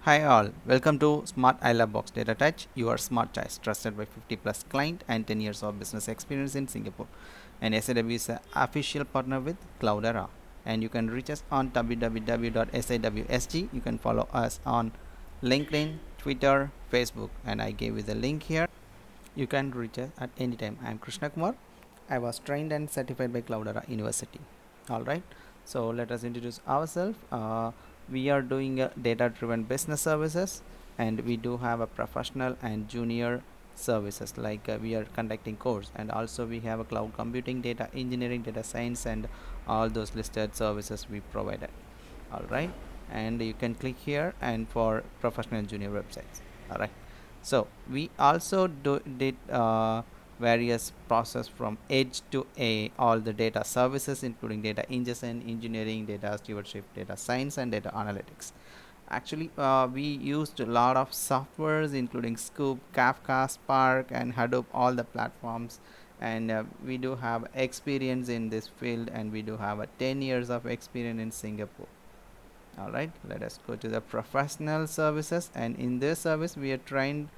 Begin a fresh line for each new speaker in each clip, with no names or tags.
Hi all, welcome to Smart I Love Box Data Touch, your smart choice, trusted by 50 plus client and 10 years of business experience in Singapore. And SAW is an official partner with Cloudera. And you can reach us on www.sawsg. You can follow us on LinkedIn, Twitter, Facebook, and I gave you the link here. You can reach us at any time. I am Krishna Kumar. I was trained and certified by Cloudera University. Alright, so let us introduce ourselves. We are doing data driven business services, and we do have a professional and junior services like we are conducting course, and also we have a cloud computing, data engineering, data science, and all those listed services we provided. Alright, and you can click here and for professional and junior websites. Alright, so we also did various process from edge to a all the data services, including data ingestion, engineering, data stewardship, data science, and data analytics. Actually, we used a lot of softwares, including Scoop, Kafka, Spark, and Hadoop, all the platforms. And we do have experience in this field, and we do have a 10 years of experience in Singapore. All right, let us go to the professional services, and in this service we are trained,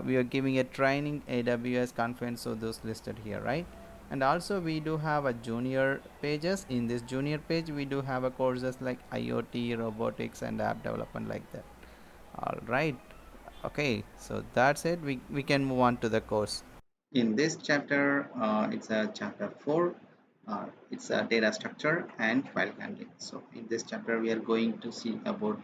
we are giving a training AWS conference, so those listed here, right? And also we do have a junior pages. In this junior page we do have a courses like IoT, robotics, and app development, like that. All right, okay, so that's it. We can move on to the course. In this chapter, it's a chapter 4. It's a data structure and file handling. So in this chapter we are going to see about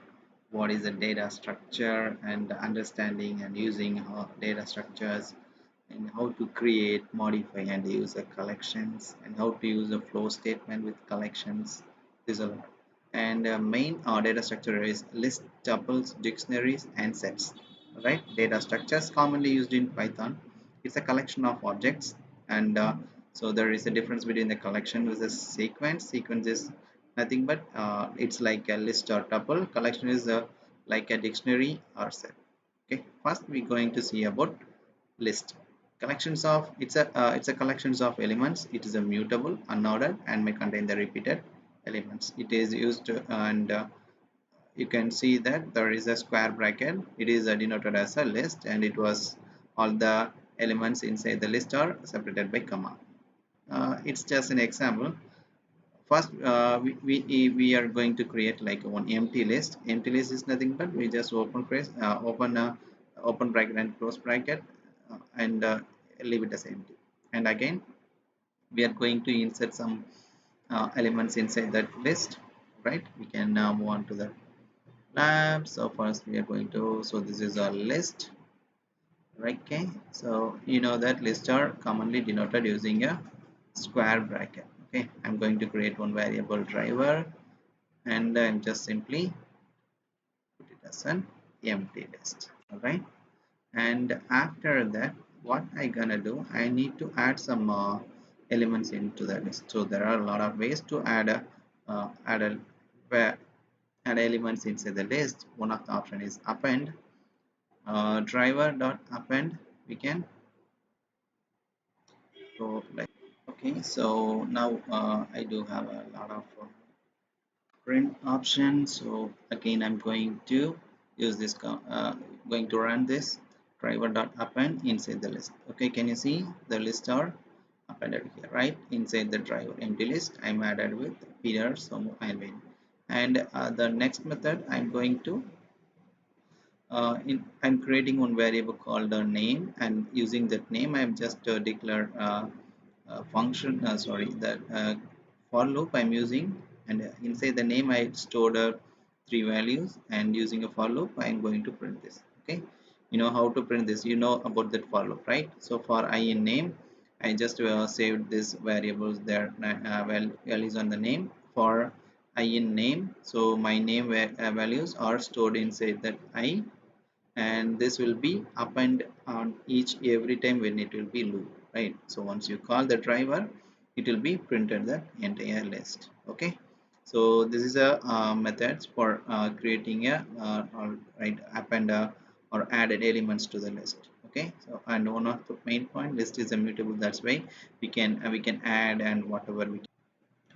what is a data structure, and understanding and using data structures, and how to create, modify, and use a collections, and how to use a flow statement with collections. This a lot. And main data structure is list, tuples, dictionaries, and sets. Right? Data structures commonly used in Python. It's a collection of objects, and so there is a difference between the collection with a sequence. Sequence is nothing but it's like a list or tuple. Collection is like a dictionary or set. Okay, first we're going to see about list. Collections of it's a collections of elements. It is a mutable, unordered, and may contain the repeated elements. It is used and you can see that there is a square bracket. It is denoted as a list, and it was all the elements inside the list are separated by comma. It's just an example. First we are going to create like one empty list. Empty list is nothing but we just open bracket and close bracket, and leave it as empty. And again we are going to insert some elements inside that list. Right, we can now move on to the lab. So first we are going to, so this is a list, right? Okay, so you know that lists are commonly denoted using a square bracket. Okay, I'm going to create one variable driver, and I'm just simply put it as an empty list. All right, and after that what I gonna do, I need to add some elements into the list. So there are a lot of ways to add a where add elements inside the list. One of the option is append. Driver dot append, we can go like, okay, so now I do have a lot of print options. So again I'm going to use this going to run this driver dot append inside the list. Okay, can you see the list are appended here, right? Inside the driver empty list I'm added with Peter, Somu, and Win. And the next method I'm going to I'm creating one variable called a name, and using that name I'm just declare function, sorry, that for loop I'm using, and inside the name I stored three values, and using a for loop I'm going to print this. Okay, you know how to print this, you know about that for loop, right? So for I in name I just saved this variables there, values on the name for I in name. So my name values are stored inside that I, and this will be append on each every time when it will be loop, right? So once you call the driver it will be printed the entire list. Okay, so this is a methods for creating a right append or added elements to the list. Okay, so and one of the main point, list is immutable, that's why we can add and whatever we can.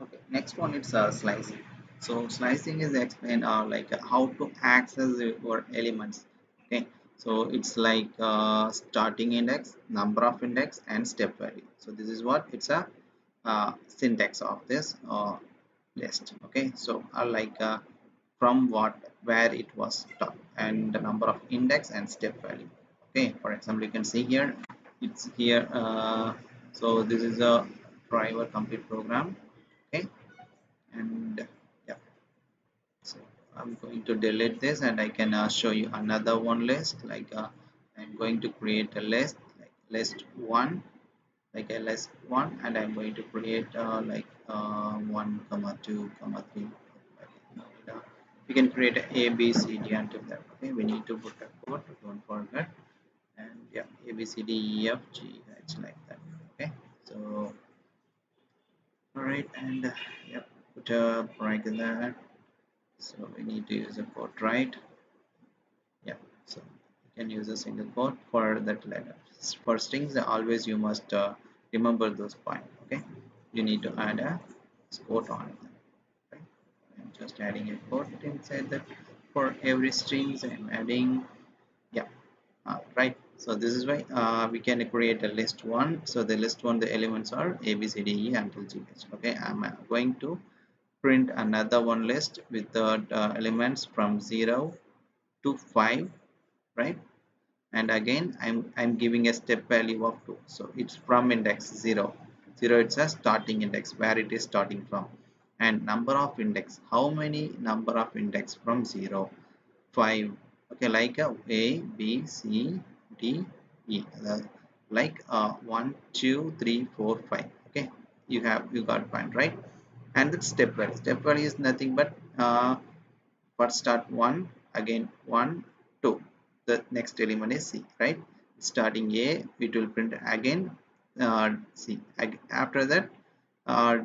Okay, next one, it's slicing. So slicing is explained like how to access your elements. Okay, so it's like starting index, number of index, and step value. So this is what it's a syntax of this list. Okay, so like from what where it was stopped and the number of index and step value. Okay, for example, you can see here it's here. So this is a driver complete program. Okay, and yeah, so I'm going to delete this and I can show you another one list like I'm going to create a list like list one like a list one and I'm going to create like 1 comma 2 comma 3 and, we can create a b c d until that. Okay, we need to put a code, don't forget, and yeah, a b c d e f g h like that. Okay, so all right, and yeah, put a break in there. So we need to use a quote, right? Yeah, so you can use a single quote for that letter. For strings always you must remember those points. Okay, you need to add a quote on it. Right? I'm just adding a quote inside that. For every strings I'm adding, yeah, right. So this is why we can create a list one. So the list one, the elements are a b c d e until g h. Okay, I'm going to print another one list with the elements from 0 to 5, right? And again I'm giving a step value of 2, so it's from index 0. 0, it's a starting index where it is starting from, and number of index, how many number of index from 0, 5. Okay, like b c d e, like 1 2 3 4 5. Okay, you got point, right? And the step value is nothing but first start 1, again 1 2, the next element is c, right? Starting a, it will print again c, after that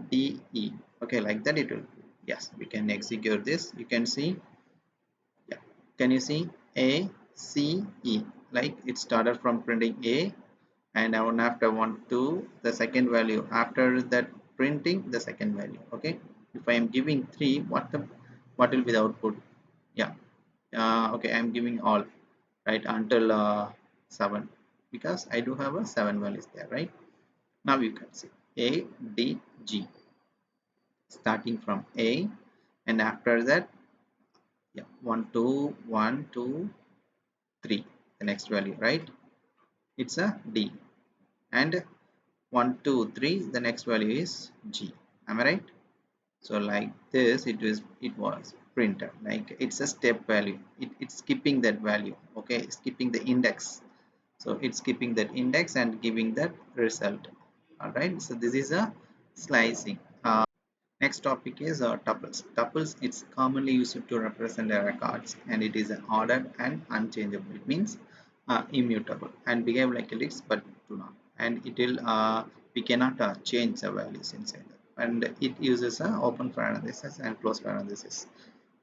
d e. Okay, like that it will. Yes, we can execute this. You can see, yeah, can you see a c e, like it started from printing a, and one after 1 2, the second value, after that printing the second value. Okay, if I am giving 3, what will be the output? Yeah, okay, I'm giving all, right, until 7, because I do have a 7 values there, right? Now you can see a d g, starting from a, and after that, yeah, 1 2 1 2 3, the next value, right? It's a d, and 1 2 3, the next value is g. Am I right? So like this it was printed, like it's a step value, it's skipping that value. Okay, skipping the index, so it's skipping that index and giving that result. All right, so this is a slicing. Next topic is tuples. Tuples, it's commonly used to represent the records, and it is ordered and unchangeable. It means immutable and behave like a list but do not. And it will we cannot change the values inside it. And it uses open parenthesis and close parenthesis.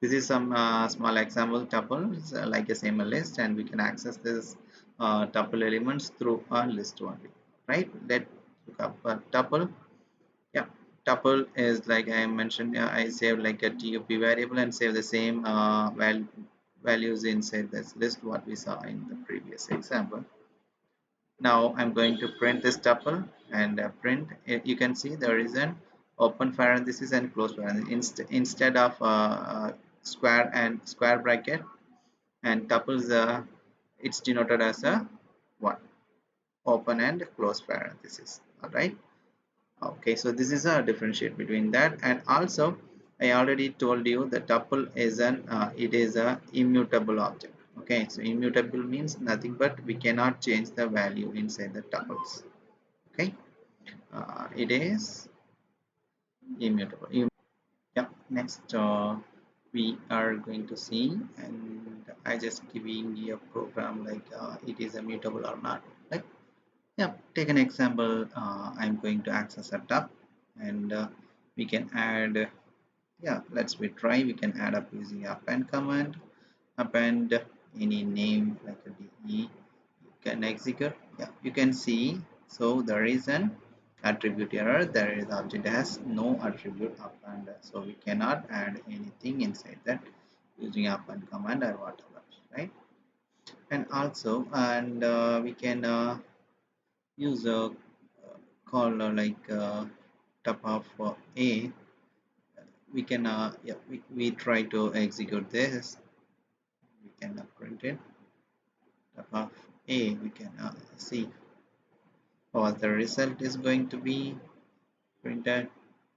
This is some small example tuples like a same list, and we can access this tuple elements through a list only. Right? Let's look up a tuple. Yeah, tuple is like I mentioned. I save like a tup variable and save the same values inside this list what we saw in the previous example. Now I'm going to print this tuple and print. You can see there is an open parenthesis and close parenthesis instead of square and square bracket and tuples. It's denoted as a what? Open and close parenthesis. All right. Okay, so this is a differentiate between that, and also I already told you the tuple is an it is a immutable object. Okay, so immutable means nothing but we cannot change the value inside the tuples. Okay, it is immutable. Yeah, next we are going to see, and I just giving you a program like it is immutable or not. Right? Yeah, take an example. I'm going to access a tab, and we can add, yeah, let's we try, we can add up using append command. Append any name like a de, you can execute. Yeah, you can see, so there is an attribute error, there is object has no attribute append, so we cannot add anything inside that using append command or whatever, right? And also, and we can use a call like top of a. We can yeah, we try to execute this. We can print it top of a. We can see what the result is going to be printed.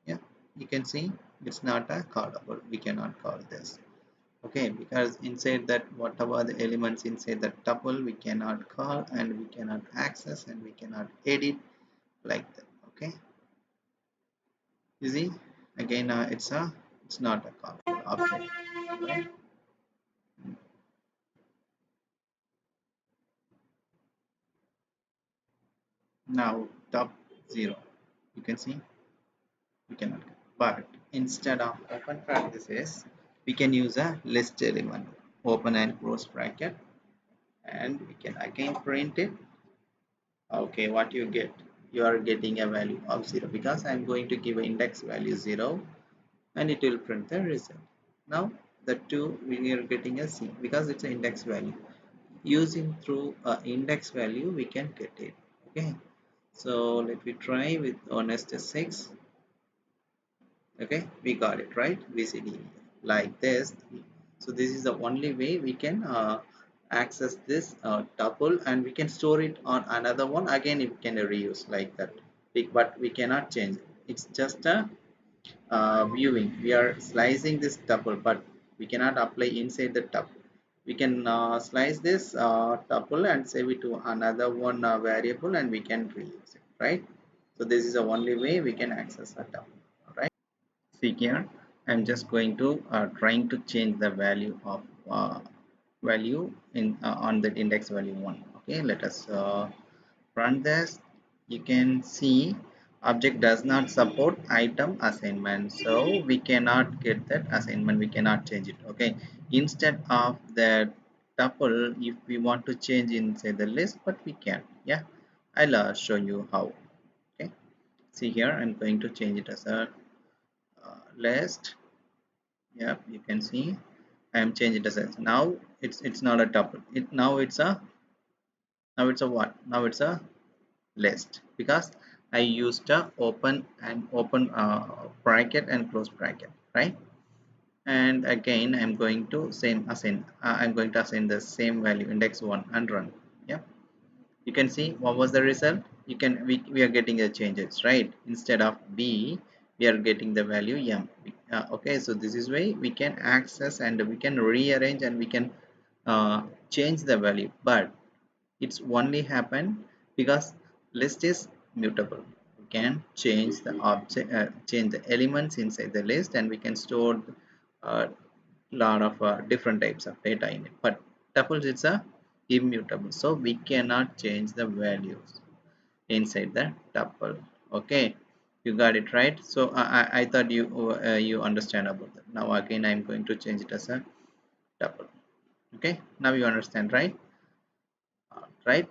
Yeah, you can see it's not a callable. We cannot call this. Okay, because inside that whatever the elements inside the tuple we cannot call and we cannot access and we cannot edit like that. Okay, you see again it's not a callable object, right? Now top 0, you can see we cannot, but instead of open parenthesis we can use a list element, open and close bracket, and we can again print it. Okay, what you get, you are getting a value of 0 because I'm going to give an index value 0 and it will print the result. Now the 2 we are getting a C because it's an index value. Using through index value we can get it. Okay, so let me try with honest 6. Okay, we got it right, VCD like this. So this is the only way we can access this tuple, and we can store it on another one again. It can reuse like that, but we cannot change it. It's just a viewing. We are slicing this tuple, but we cannot apply inside the tuple. We can slice this tuple and save it to another one variable, and we can reuse it, right? So this is the only way we can access a tuple. Right, see here I'm just going to trying to change the value of value in on that index value 1. Okay, let us run this. You can see object does not support item assignment, so we cannot get that assignment, we cannot change it. Okay, instead of that tuple, if we want to change inside the list, but we can. Yeah, I'll show you how. Okay, see here I'm going to change it as a list. Yep, you can see I am changing it as now it's not a tuple. Now it's a what? Now it's a list because I used a open bracket and close bracket, right? And again I'm going to same assign. I'm going to assign the same value index 1 and run. Yeah, you can see what was the result. You can we are getting the changes, right? Instead of b we are getting the value m. Okay, so this is way we can access and we can rearrange and we can change the value, but it's only happen because list is mutable. We can change the object, change the elements inside the list, and we can store a lot of different types of data in it. But tuples it's a immutable, so we cannot change the values inside the tuple. Okay, you got it right. So I thought you understand about that. Now again I'm going to change it as a tuple. Okay, now you understand, right? Right,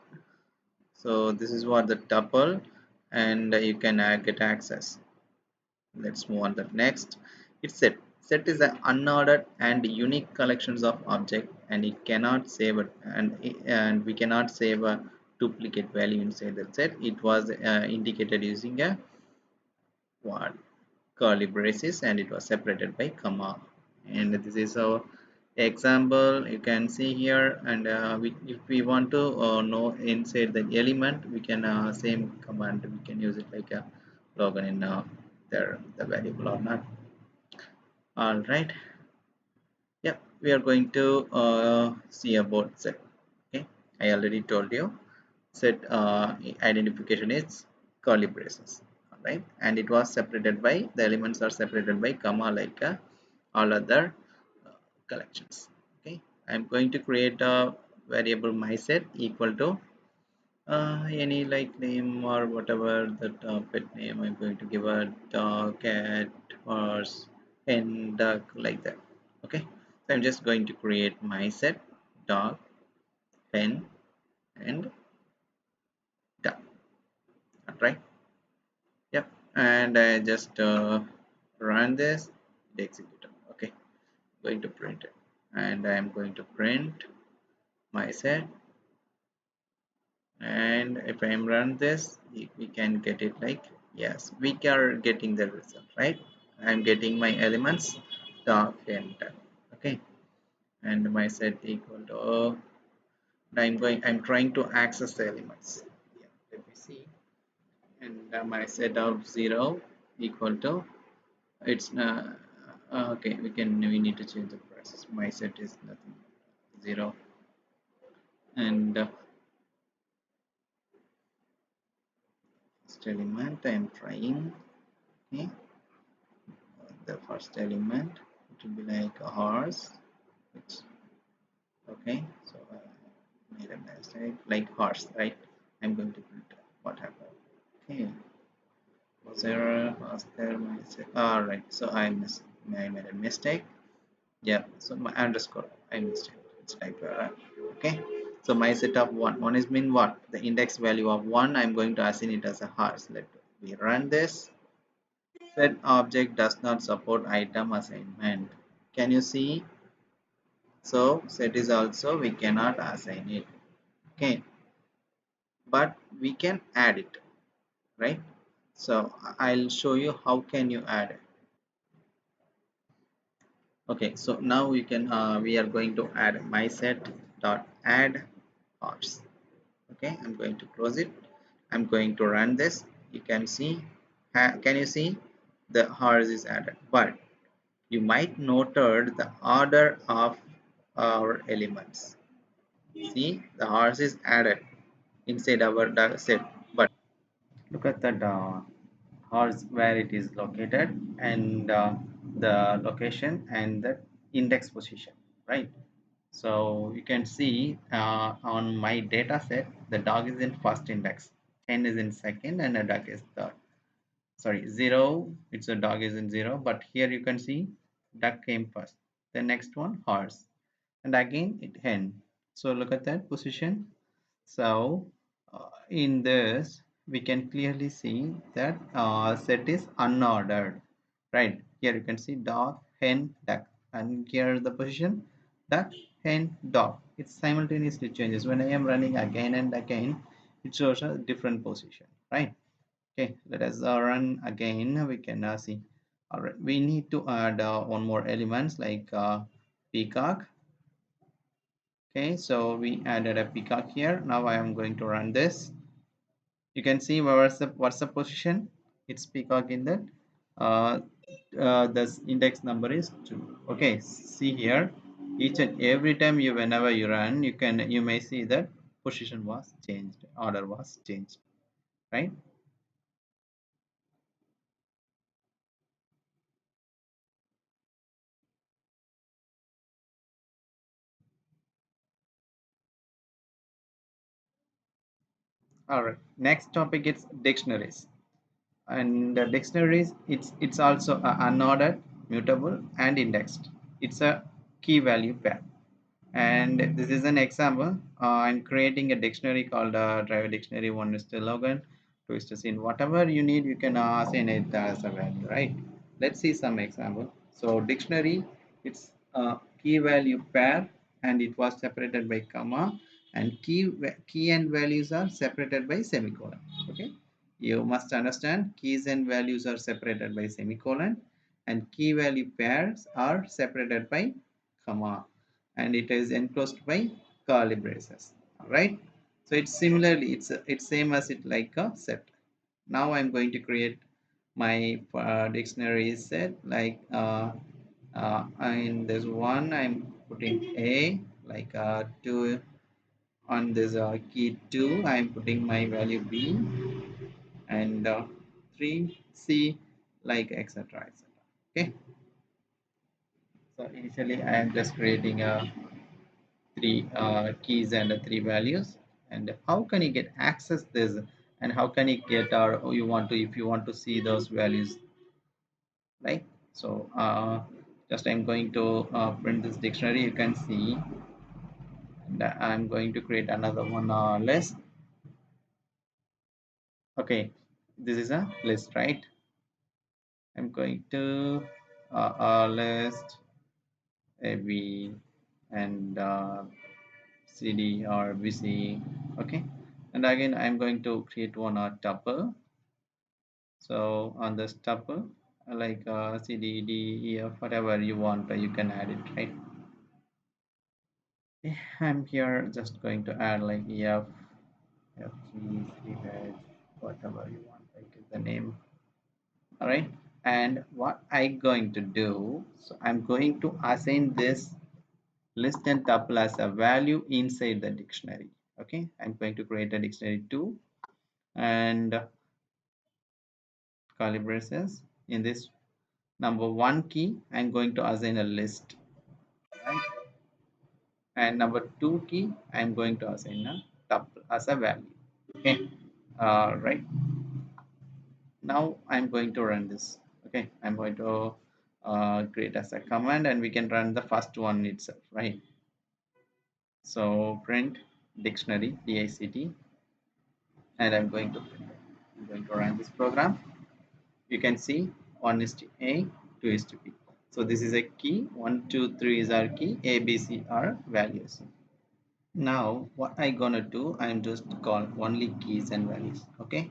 so this is what the tuple, and you can get access. Let's move on to the next. It's set is an unordered and unique collections of object, and it cannot save it, and we cannot save a duplicate value inside the set. It was indicated using a what, curly braces, and it was separated by comma. And this is our example you can see here. And if we want to know inside the element, we can same command we can use it like a login in there the variable or not. All right, yeah, we are going to see about set. Okay, I already told you set identification is curly braces. All right, and it was separated by the elements are separated by comma like all other collections. Okay, I'm going to create a variable myset equal to any like name or whatever that pet name. I'm going to give a dog, cat, horse, and duck like that. Okay, so I'm just going to create myset dog, pen, and duck. Right, and I just run this, it executed. Okay, going to print it, and I am going to print my set. And if I run this, we can get it like, yes, we are getting the result, right? I'm getting my elements dark and dark. Okay, and my set equal to I'm trying to access the elements. Yeah, let me see. And my set of 0 equal to, it's okay, we need to change the process. My set is nothing, 0, and first element I'm trying. Okay, the first element, it will be like a horse, which, okay, so I made a mistake, like horse, right? I'm going to print what happened. Okay, was there my mistake? All right, so I made a mistake. Yeah, so my underscore, I missed it, it's type error. Okay, so my set of one is mean what, the index value of 1, I'm going to assign it as a horse. Let me run this. Set object does not support item assignment. Can you see? So set is also we cannot assign it. Okay, but we can add it, right? So I'll show you how can you add it. Okay, so now we are going to add my set dot add horse. Okay, I'm going to close it. I'm going to run this. You can see, can you see the horse is added, but you might noted the order of our elements. See, the horse is added inside our set, but look at that horse where it is located, and the location and the index position, right? So you can see on my data set, the dog is in first index, 10 is in second, and a duck is third. Sorry, 0, it's a dog is in 0, but here you can see duck came first. The next one, horse, and again it hen. So look at that position. So in this, we can clearly see that set is unordered, right? Here you can see dog, hen, duck, and here the position duck, hen, dog. It simultaneously changes. When I am running again and again, it shows a different position, right? Okay, let us run again. We can see. All right, we need to add one more elements like peacock. Okay, so we added a peacock here. Now I am going to run this. You can see what's the position. It's peacock in that. Uh, this index number is 2. Okay, see here. Each and every time whenever you run, you may see that position was changed, order was changed, right? All right. Next topic is dictionaries. And dictionaries, it's also unordered, mutable, and indexed. It's a key value pair. And this is an example. I'm creating a dictionary called driver dictionary. One is to login, two is to scene. Whatever you need, you can assign it as a value, right? Let's see some example. So dictionary, it's a key value pair, and it was separated by comma, and key and values are separated by semicolon. Okay, you must understand keys and values are separated by semicolon, and key value pairs are separated by comma, and it is enclosed by curly braces. All right, so it's similarly, it's same as it like a set. Now I'm going to create my dictionary set like in this one I'm putting a, like 2, on this key 2 I'm putting my value b, and 3 c, like etc etc. Okay, so initially I am just creating a three keys and three values. And how can you get access this, and how can you get, or you want to, if you want to see those values, right? So just I'm going to print this dictionary, you can see, and I'm going to create another one list. Okay, this is a list, right? I'm going to list AB and CD or BC. Okay, and again I'm going to create one tuple. So on this tuple, like C, D, D, E, F, whatever you want, you can add it, right? I'm here just going to add like EF, F, G, C, H, whatever you want, like the name. All right. And what I'm going to do, so I'm going to assign this list and tuple as a value inside the dictionary. Okay. I'm going to create a dictionary 2 and curly braces. In this number 1 key, I'm going to assign a list. Right. And number 2 key, I'm going to assign a tuple as a value. Okay. Right. Now I'm going to run this. Okay, I'm going to create as a command and we can run the first one itself, right? So print dictionary dict and I'm going to print it. I'm going to run this program. You can see 1 is to A, 2 is to B. So this is a key, 1 2 3 is our key, A B C are values. Now what I gonna do, I'm just call only keys and values. Okay,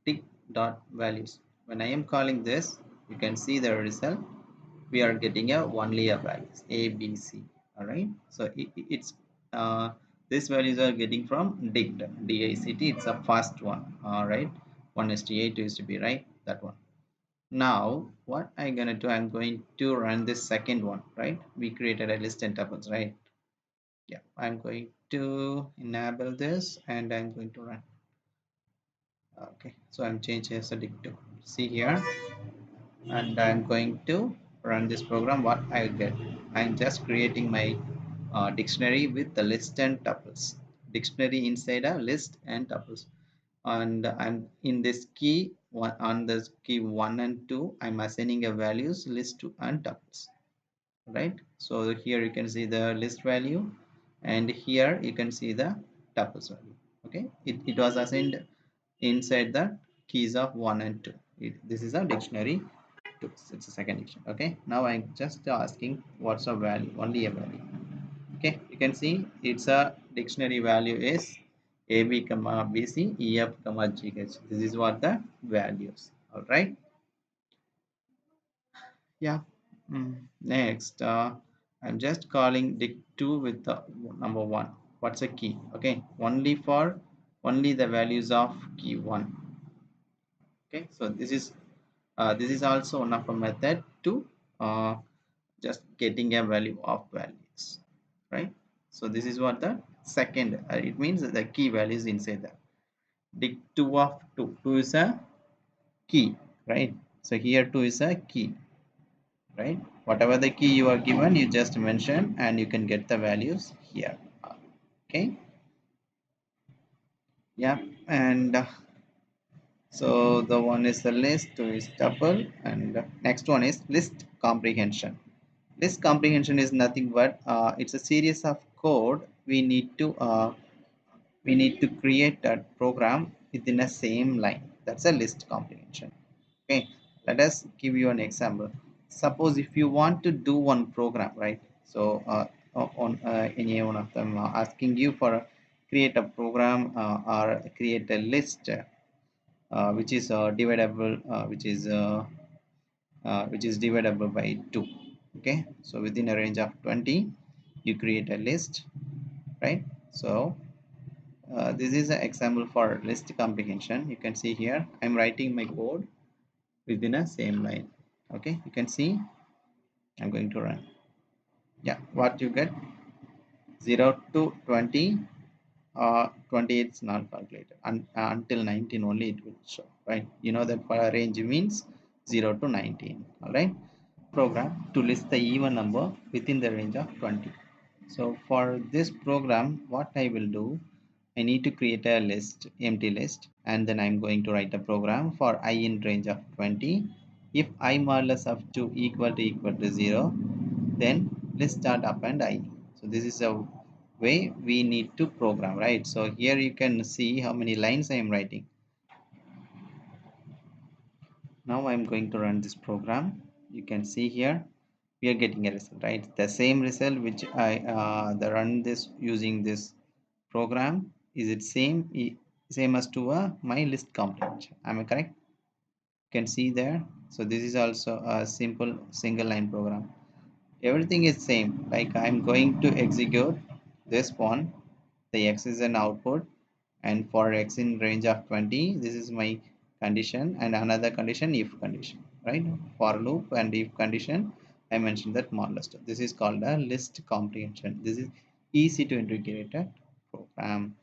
tick dot values. When I am calling this, you can see the result. We are getting a only a values A B C. All right, so it's these values are getting from dict dict. It's a first one. All right, 1 is to A, 2 is to B, right? That one. Now what I'm gonna do, I'm going to run this second one, right? We created a list and tuples, right? Yeah, I'm going to enable this and I'm going to run. Okay, so I'm changing as a dicto. See here, and I'm going to run this program. What I get, I'm just creating my dictionary with the list and tuples. Dictionary inside a list and tuples, and I'm in this key one on this key 1 and 2. I'm assigning a values list to and tuples. Right, so here you can see the list value and here you can see the tuples value. Okay, it was assigned inside the keys of 1 and 2. This is a dictionary 2. It's a second dictionary. Okay, now I'm just asking what's a value, only a value. Okay, you can see it's a dictionary value is AB comma BC EF comma GH. This is what the values. All right. Yeah. Next, I'm just calling dict2 with the number 1. What's a key? Okay, only for only the values of key 1. Okay, so this is also one of a method to uh, just getting a value of values, right? So this is what the second. It means that the key values inside that. Dict2 of 2. 2 is a key, right? So here 2 is a key, right? Whatever the key you are given, you just mention and you can get the values here. Okay, yeah. And so the one is the list, two is tuple, and next one is list comprehension. List comprehension is nothing but it's a series of code we need to create a program within a same line. That's a list comprehension. Okay, let us give you an example. Suppose if you want to do one program, right? So on any one of them asking you for create a program or create a list which is dividable which is divisible by 2. Okay, so within a range of 20 you create a list, right? So this is an example for list comprehension. You can see here I'm writing my code within a same line. Okay, you can see I'm going to run. Yeah, what you get 0 to 20, 28 is not calculated until 19 only it will show, right? You know that for a range means 0 to 19. All right, program to list the even number within the range of 20. So for this program what I will do, I need to create a list, empty list, and then I'm going to write a program for I in range of 20. If I modulus of 2 equal to 0, then let's start append I. So this is a way we need to program, right? So here you can see how many lines I am writing. Now I'm going to run this program. You can see here we are getting a result, right? The same result which I the run this using this program. Is it same as to my list comprehension? Am I correct? You can see there. So this is also a simple single line program. Everything is same. Like I'm going to execute this one. The x is an output, and for x in range of 20, this is my condition, and another condition if condition, right? For loop and if condition, I mentioned that modulus 2. This is called a list comprehension. This is easy to integrate a program.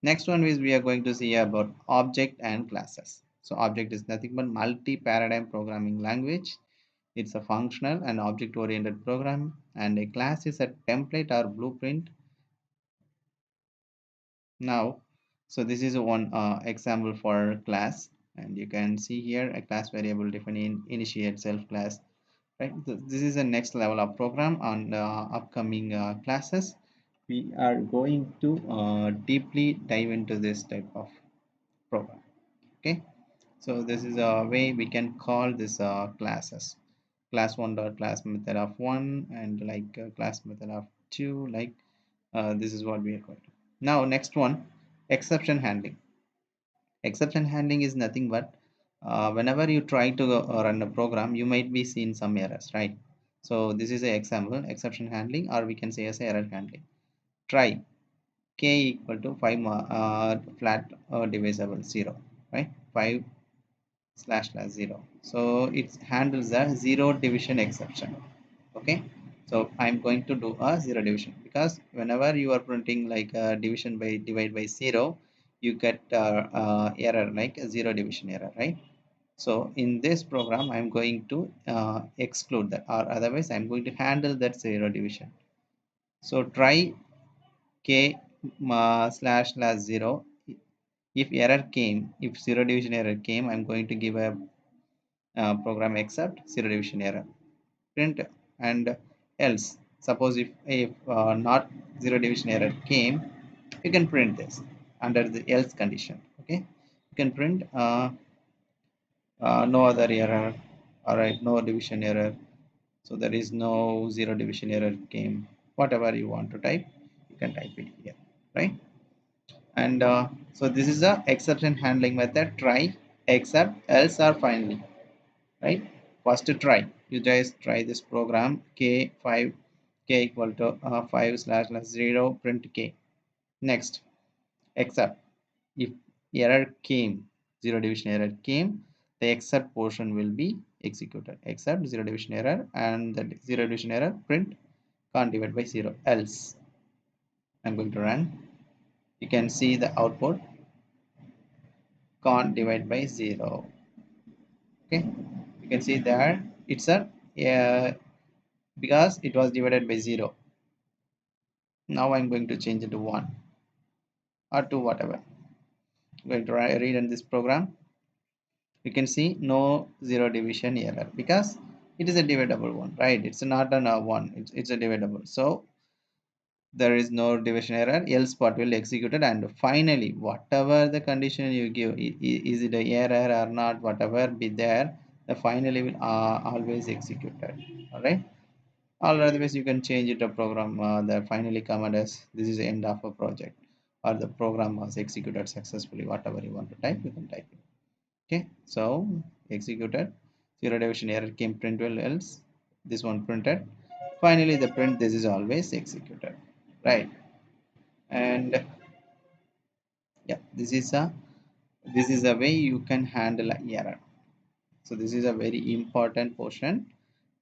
Next one is we are going to see about object and classes. So object is nothing but multi-paradigm programming language. It's a functional and object oriented program, and a class is a template or blueprint. Now, so this is one example for class, and you can see here a class variable defining initiate self class, right? This is the next level of program on the upcoming classes. We are going to deeply dive into this type of program. Okay, so this is a way we can call this classes. Class 1 dot class method of 1, and like class method of 2, like this is what we are going to. Now next one, exception handling. Exception handling is nothing but whenever you try to run a program, you might be seeing some errors, right? So this is an example, exception handling, or we can say as error handling. Try k equal to 5 flat divisible 0, right? 5 slash slash 0. So it handles a zero division exception. Okay, so I'm going to do a zero division, because whenever you are printing like division by divide by 0, you get error like a zero division error, right? So in this program I'm going to exclude that, or otherwise I'm going to handle that zero division. So try k slash slash 0. If error came, if zero division error came, I'm going to give a program except zero division error, print. And else, suppose if not zero division error came, you can print this under the else condition. Okay, you can print no other error. All right, no division error. So there is no zero division error came. Whatever you want to type, you can type it here, right? And so this is a exception handling method. Try, except, else, or finally, right? First try, you just try this program k5, k equal to 5 slash slash 0, print k. Next, except, if error came, zero division error came, the except portion will be executed, except zero division error, and the zero division error, print can't divide by 0, else. I'm going to run. You can see the output, can't divide by 0. Okay, you can see there it's a because it was divided by 0. Now I'm going to change it to 1 or 2, whatever. I'm going to read in this program. You can see no zero division error, because it is a divisible one, right? It's not an a 1, it's a divisible. So there is no division error, else part will execute it, and finally whatever the condition you give, is it a error or not, whatever be there, the finally will always execute it. All right, or otherwise you can change it a program, the finally command as this is the end of a project, or the program was executed successfully. Whatever you want to type, you can type it. Okay, so executed, zero division error came, print will else, this one printed, finally the print, this is always executed, right? And yeah, this is a way you can handle an error. So this is a very important portion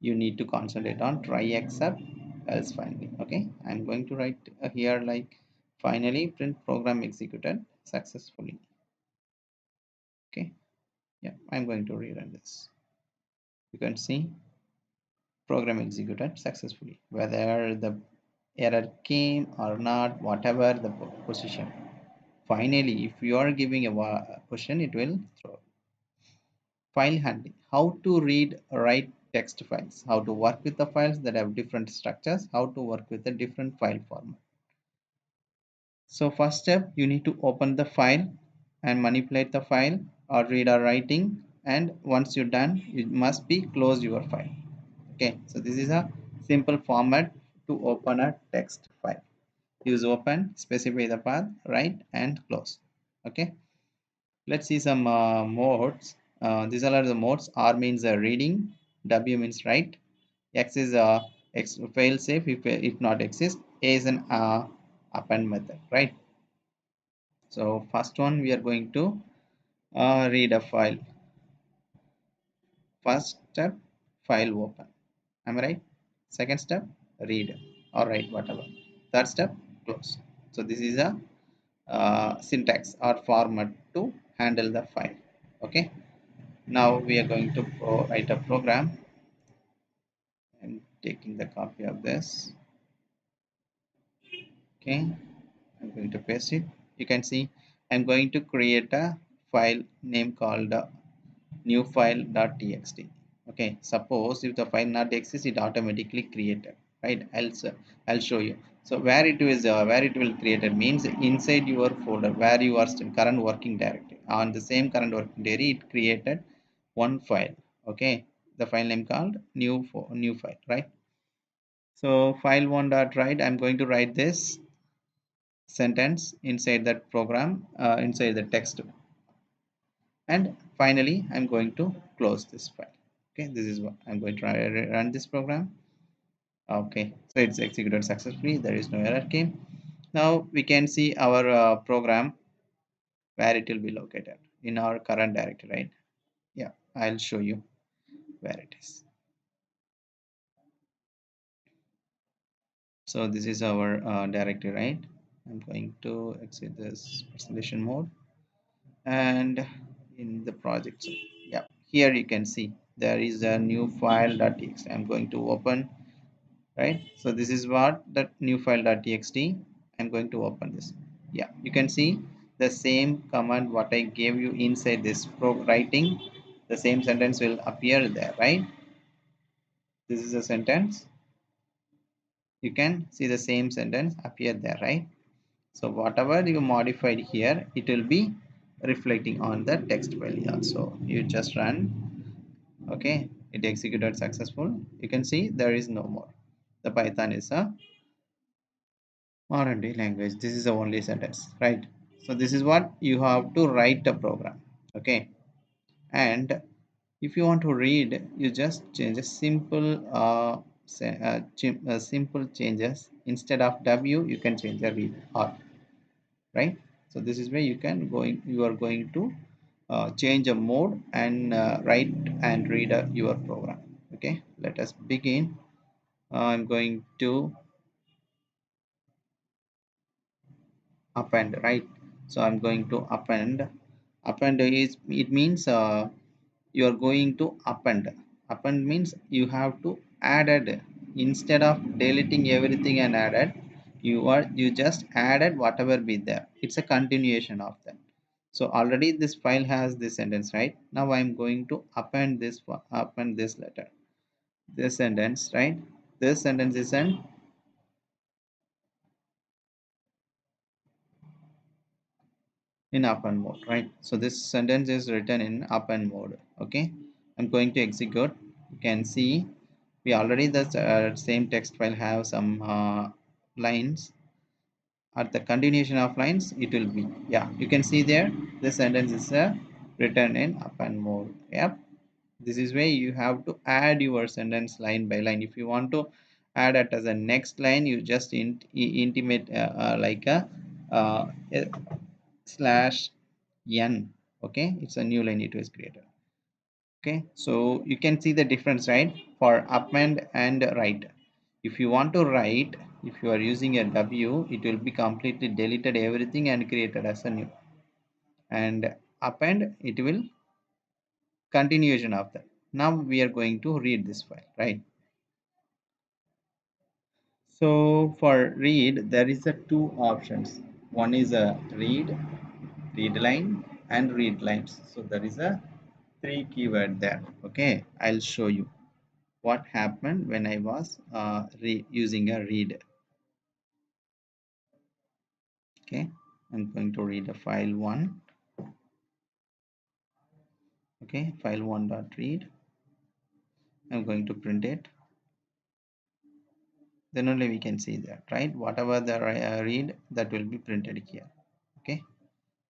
you need to concentrate on. Try, except, else, finally. Okay, I'm going to write here like finally print program executed successfully. Okay, yeah, I'm going to rerun this. You can see program executed successfully, whether the error came or not, whatever the position. Finally, if you are giving a question, it will throw. File handling, how to read write text files, how to work with the files that have different structures, how to work with a different file format. So first step, you need to open the file and manipulate the file, or read or writing. and once you're done you must be close your file. Okay, so this is a simple format to open a text file. Use open, specify the path, write and close. Okay, let's see some modes. These are the modes. R means reading, W means write, X is fail safe if not exist, A is an append method, right? So first one we are going to read a file. First step, file open. Am I right? Second step, read or write whatever. Third step, close. So this is a syntax or format to handle the file. Okay. Now we are going to write a program. I'm taking the copy of this. Okay. I'm going to paste it. You can see I'm going to create a file name called new file.txt. Okay, suppose if the file not exists, it automatically created, right? Else I'll show you. So where it will created means inside your folder where you are still current working directory. On the same current working directory, it created one file. Okay, the file name called new file, right? So file one dot write. I'm going to write this sentence inside that program, inside the text, and finally I'm going to close this file. Okay, this is what I'm going to run this program. Okay, so it's executed successfully, there is no error came. Now we can see our program where it will be located in our current directory, right? Yeah, I'll show you where it is. So this is our directory, right? I'm going to exit this presentation mode and in the project. So yeah, here you can see there is a new file.txt. I'm going to open, right? So this is what that new file.txt. I'm going to open this. Yeah, you can see the same command what I gave you inside this writing, the same sentence will appear there, right? This is a sentence. You can see the same sentence appear there, right? So whatever you modified here, it will be reflecting on the text file also. You just run. Okay, it executed successful. You can see there is no more. The Python is a modern day language. This is the only sentence, right? So this is what you have to write a program. Okay, and if you want to read, you just change a simple simple changes. Instead of W you can change a read R, right? So this is where you are going to change a mode and write and read your program. Okay, let us begin. I'm going to append, right? So I'm going to append is it means you are going to append means you have to added instead of deleting everything and added, you just added whatever be there. It's a continuation of that. So already this file has this sentence, right? Now I'm going to append this letter, this sentence, right? This sentence is an in append mode, right? So this sentence is written in append mode. Okay, I'm going to execute. You can see we already the same text file have some lines. At the continuation of lines it will be, yeah, you can see there the sentence is written in append mode. Yep, this is where you have to add your sentence line by line. If you want to add it as a next line, you just intimate like a slash n. Okay, it's a new line it was created. Okay, so you can see the difference, right? For append and write, if you want to write, if you are using a W, it will be completely deleted everything and created as a new, and append it will continuation of that. Now we are going to read this file, right? So for read there is a two options. One is a read line and read lines. So there is a three keyword there. Okay, I'll show you what happened when I was using a read. Okay, I'm going to read a file one. Okay, file one dot read. I'm going to print it. Then only we can see that, right? Whatever the read, that will be printed here. Okay,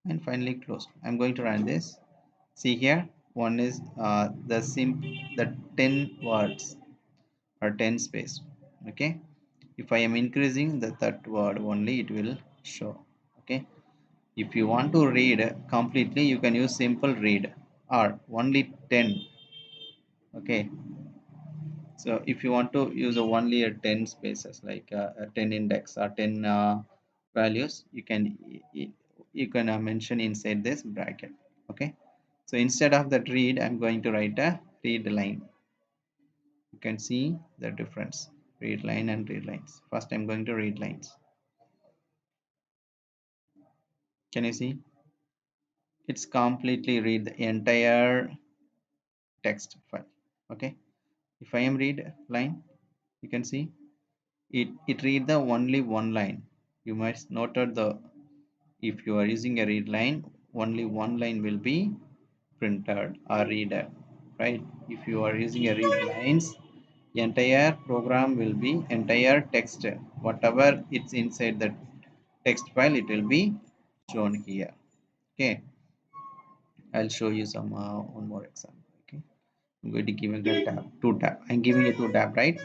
and finally close. I'm going to run this. See here, one is the 10 words or 10 space. Okay, if I am increasing the third word only, it will show. Okay, if you want to read completely, you can use simple read or only 10. Okay, so if you want to use only a 10 spaces, like a 10 index or 10 values, you can mention inside this bracket. Okay, so instead of that read, I'm going to write a read line. You can see the difference, read line and read lines. First I'm going to read lines. Can you see? It's completely read the entire text file. Okay, if I am read line, you can see it read the only one line. You must noted the, if you are using a read line, only one line will be printed or read, right? If you are using a read lines, entire program will be entire text, whatever it's inside the text file, it will be shown here. Okay, I'll show you some one more example. Okay, I'm going to give it a tab, two tab. I'm giving it two tab, right?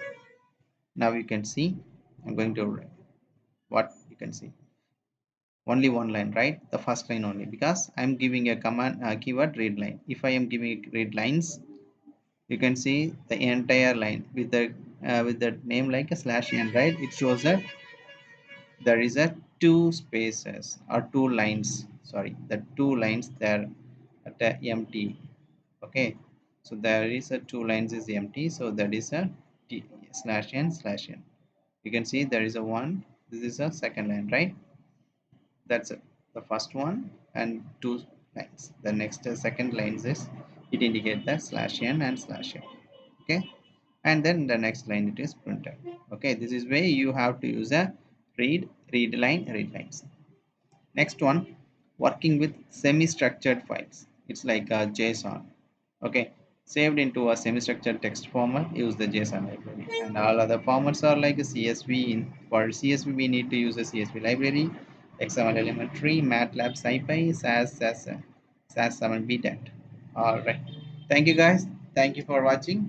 Now you can see I'm going to what you can see only one line, right? The first line only, because I'm giving a command keyword read line. If I am giving read lines, you can see the entire line with the name like a slash n, right? It shows that there is a two spaces or two lines, sorry, the two lines there at the empty. Okay, so there is a two lines is empty, so that is a slash n slash n. You can see there is a one, this is a second line, right? That's it, the first one and two lines. The next second lines is, it indicates that slash n and slash n. Okay, and then the next line it is printed. Okay, this is where you have to use a read line, read lines. Next one, working with semi-structured files. It's like a JSON. Okay, saved into a semi-structured text format, use the JSON library. And all other formats are like a CSV. For CSV, we need to use a CSV library, XML Elementary, MATLAB, SciPy, SAS 7 bdet. All right. Thank you guys. Thank you for watching.